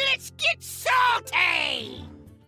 Let's get salty!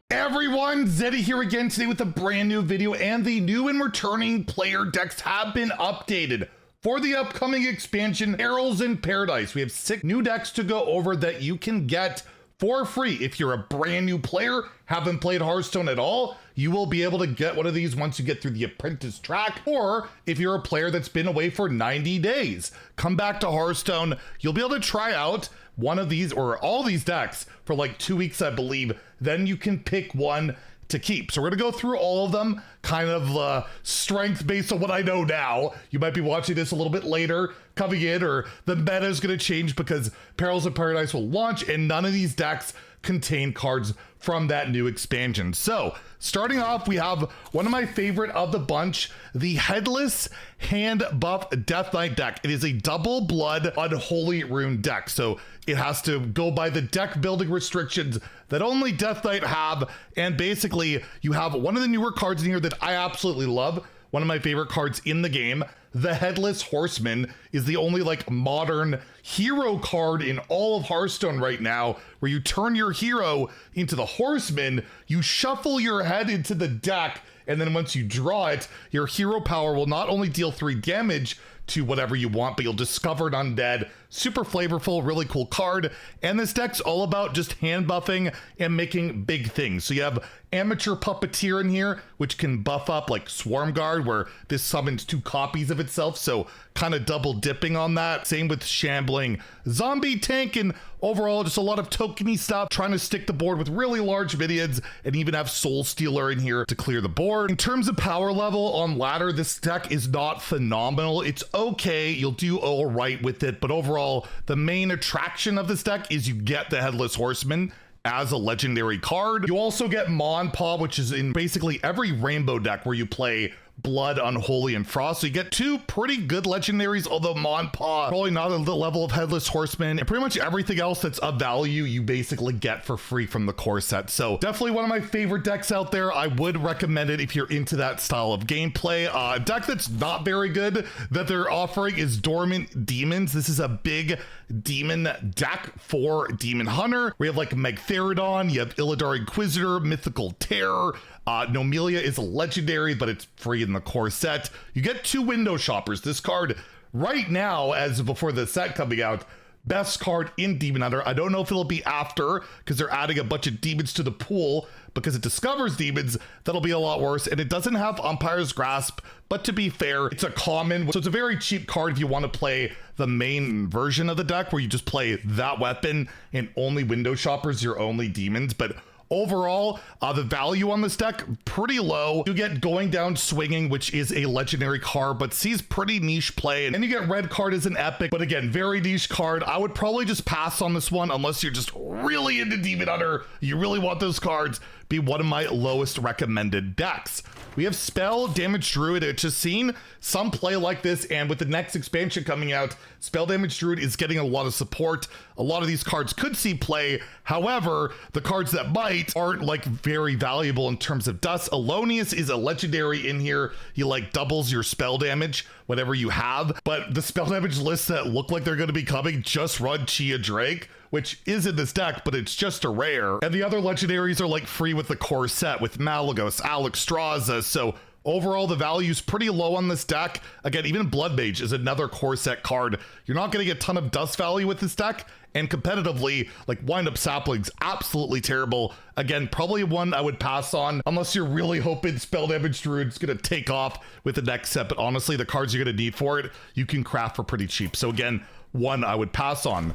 Everyone, Zeddy here again today with a brand new video, and the new and returning player decks have been updated for the upcoming expansion, Perils in Paradise. We have 6 new decks to go over that you can get for free. If you're a brand new player, haven't played Hearthstone at all, you will be able to get one of these once you get through the apprentice track. Or if you're a player that's been away for 90 days, come back to Hearthstone, you'll be able to try out one of these or all these decks for like 2 weeks, I believe. Then you can pick one to keep. So we're gonna go through all of them, kind of strength based on what I know now. You might be watching this a little bit later coming in, or the meta is gonna change because Perils of Paradise will launch and none of these decks contain cards from that new expansion. So starting off, we have one of my favorite of the bunch, the Headless Hand Buff Death Knight deck. It is a double blood Unholy Rune deck, so it has to go by the deck building restrictions that only Death Knight have. And basically you have one of the newer cards in here that I absolutely love, one of my favorite cards in the game. The Headless Horseman is the only like modern hero card in all of Hearthstone right now, where you turn your hero into the horseman, you shuffle your head into the deck, and then once you draw it, your hero power will not only deal 3 damage to whatever you want, but you'll discover an undead. Super flavorful, really cool card. And this deck's all about just hand buffing and making big things. So you have Amateur Puppeteer in here, which can buff up like Swarm Guard, where this summons 2 copies of itself. So kind of double dipping on that. Same with Shambling Zombie Tank, and overall just a lot of tokeny stuff, trying to stick the board with really large minions, and even have Soul Stealer in here to clear the board. In terms of power level on ladder, this deck is not phenomenal. It's okay, you'll do all right with it, but overall the main attraction of this deck is you get the Headless Horseman as a legendary card. You also get Mon Pa, which is in basically every rainbow deck where you play Blood, Unholy, and Frost. So you get 2 pretty good legendaries, although Mon Pa probably not at the level of Headless Horseman, and pretty much everything else that's of value you basically get for free from the core set. So definitely one of my favorite decks out there. I would recommend it if you're into that style of gameplay. A deck that's not very good that they're offering is Dormant Demons. This is a big demon deck for Demon Hunter. We have like Magtheridon, you have Illidar Inquisitor, Mythical Terror. Nomelia is a legendary, but it's free in the core set. You get 2 window shoppers. This card right now, as before the set coming out, best card in Demon Hunter. I don't know if it'll be after, because they're adding a bunch of demons to the pool because it discovers demons. That'll be a lot worse. And it doesn't have Umpire's Grasp, but to be fair, it's a common, so it's a very cheap card if you want to play the main version of the deck where you just play that weapon and only window shoppers your only demons. But overall, the value on this deck, pretty low. You get Going Down Swinging, which is a legendary card, but sees pretty niche play. And then you get Red Card as an epic, but again, very niche card. I would probably just pass on this one unless you're just really into Demon Hunter. You really want those cards. Be one of my lowest recommended decks. We have Spell Damage Druid, which has seen some play like this, and with the next expansion coming out, Spell Damage Druid is getting a lot of support. A lot of these cards could see play. However, the cards that might aren't like very valuable in terms of dust. Alonius is a legendary in here. He like doubles your spell damage, whatever you have. But the spell damage lists that look like they're going to be coming just run Chia Drake, which is in this deck, but it's just a rare. And the other legendaries are like free with the core set with Malagos, Alexstrasza. So overall, the value's pretty low on this deck. Again, even Blood Mage is another core set card. You're not going to get a ton of dust value with this deck. And competitively, like Wind Up Sapling's absolutely terrible. Again, probably one I would pass on unless you're really hoping Spell Damage Druid's going to take off with the next set. But honestly, the cards you're going to need for it, you can craft for pretty cheap. So again, one I would pass on.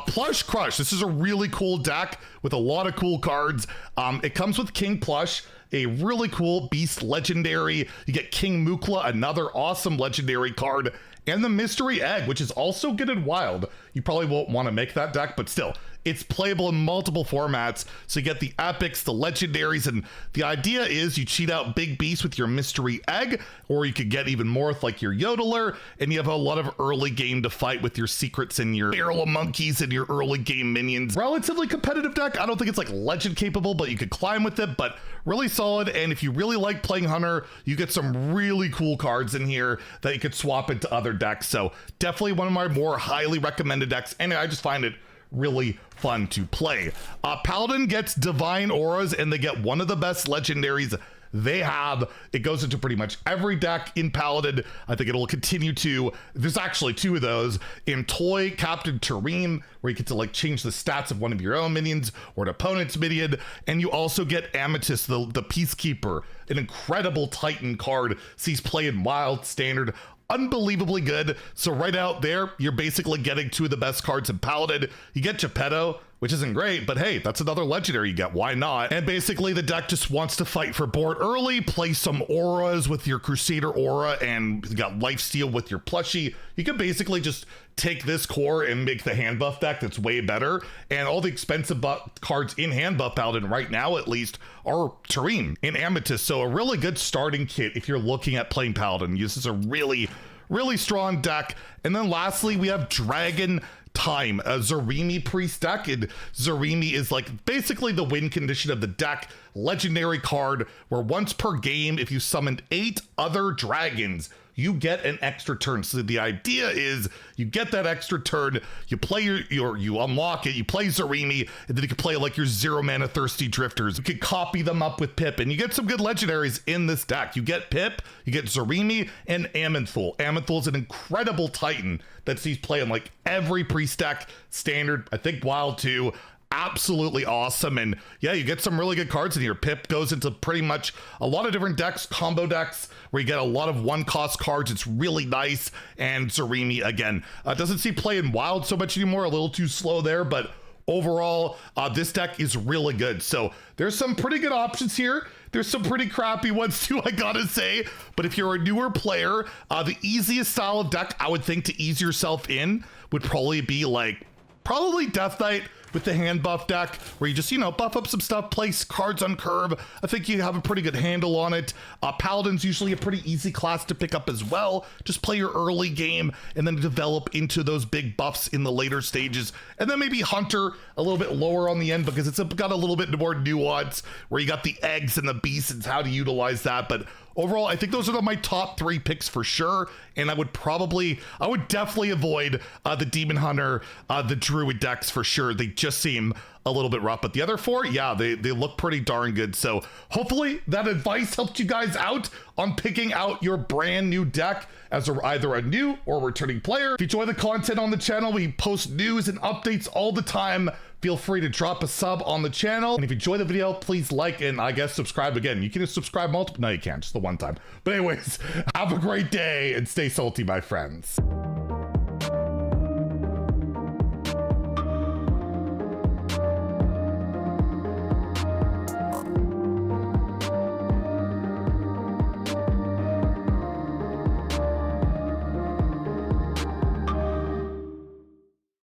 Plush Crush. This is a really cool deck with a lot of cool cards. It comes with King Plush, a really cool beast legendary. You get King Mukla, another awesome legendary card, and the Mystery Egg, which is also good and wild. You probably won't want to make that deck, but still, it's playable in multiple formats. So you get the epics, the legendaries, and the idea is you cheat out big beasts with your Mystery Egg, or you could get even more with like your Yodeler, and you have a lot of early game to fight with your secrets and your Barrel of Monkeys and your early game minions. Relatively competitive deck. I don't think it's like legend capable, but you could climb with it, but really solid. And if you really like playing Hunter, you get some really cool cards in here that you could swap into other decks. So definitely one of my more highly recommended decks, and I just find it really fun to play. Paladin gets Divine Auras, and they get one of the best legendaries they have. It goes into pretty much every deck in Paladin. I think it'll continue to. There's actually two of those in Toy Captain Tareem, where you get to like change the stats of one of your own minions or an opponent's minion. And you also get Amethyst, the Peacekeeper, an incredible Titan card. Sees play in Wild, Standard, unbelievably good. So right out there, you're basically getting two of the best cards in Paladin. You get Geppetto, which isn't great, but hey, that's another legendary you get. Why not? And basically the deck just wants to fight for board early, play some auras with your Crusader aura, and you got Lifesteal with your plushie. You can basically just take this core and make the hand buff deck that's way better. And all the expensive cards in hand buff Paladin right now, at least, are Tareem and Amethyst. So a really good starting kit if you're looking at playing Paladin. This is a really strong deck. And then lastly, we have Dragon Time, a Zarimi priest deck. And Zarimi is like basically the win condition of the deck. Legendary card where once per game, if you summoned 8 other dragons, you get an extra turn. So the idea is you get that extra turn, you play you unlock it, you play Zarimi, and then you can play like your 0 mana Thirsty Drifters. You can copy them up with Pip, and you get some good legendaries in this deck. You get Pip, you get Zarimi, and Amanthul. Amanthul is an incredible Titan that sees play in like every priest deck, Standard, I think Wild too. Absolutely awesome. And yeah, you get some really good cards in here. Pip goes into pretty much a lot of different decks, combo decks, where you get a lot of one-cost cards. It's really nice. And Zarimi, again, doesn't see play in Wild so much anymore, a little too slow there, but overall, this deck is really good. So there's some pretty good options here. There's some pretty crappy ones too, I gotta say. But if you're a newer player, the easiest style of deck I would think to ease yourself in would probably be like, Death Knight with the hand buff deck, where you just, buff up some stuff, place cards on curve. I think you have a pretty good handle on it. Paladin's usually a pretty easy class to pick up as well. Just play your early game and then develop into those big buffs in the later stages. And then maybe Hunter a little bit lower on the end because it's got a little bit more nuance, where you got the eggs and the beasts and how to utilize that. But overall, I think those are my top 3 picks for sure. And I would definitely avoid the Demon Hunter, the Druid decks for sure. They just seem a little bit rough, but the other 4, yeah, they look pretty darn good. So hopefully that advice helped you guys out on picking out your brand new deck as either a new or returning player. If you enjoy the content on the channel, we post news and updates all the time. Feel free to drop a sub on the channel. And if you enjoy the video, please like and I guess subscribe again. You can subscribe multiple. No, you can't, just the one time. But anyways, have a great day and stay salty, my friends.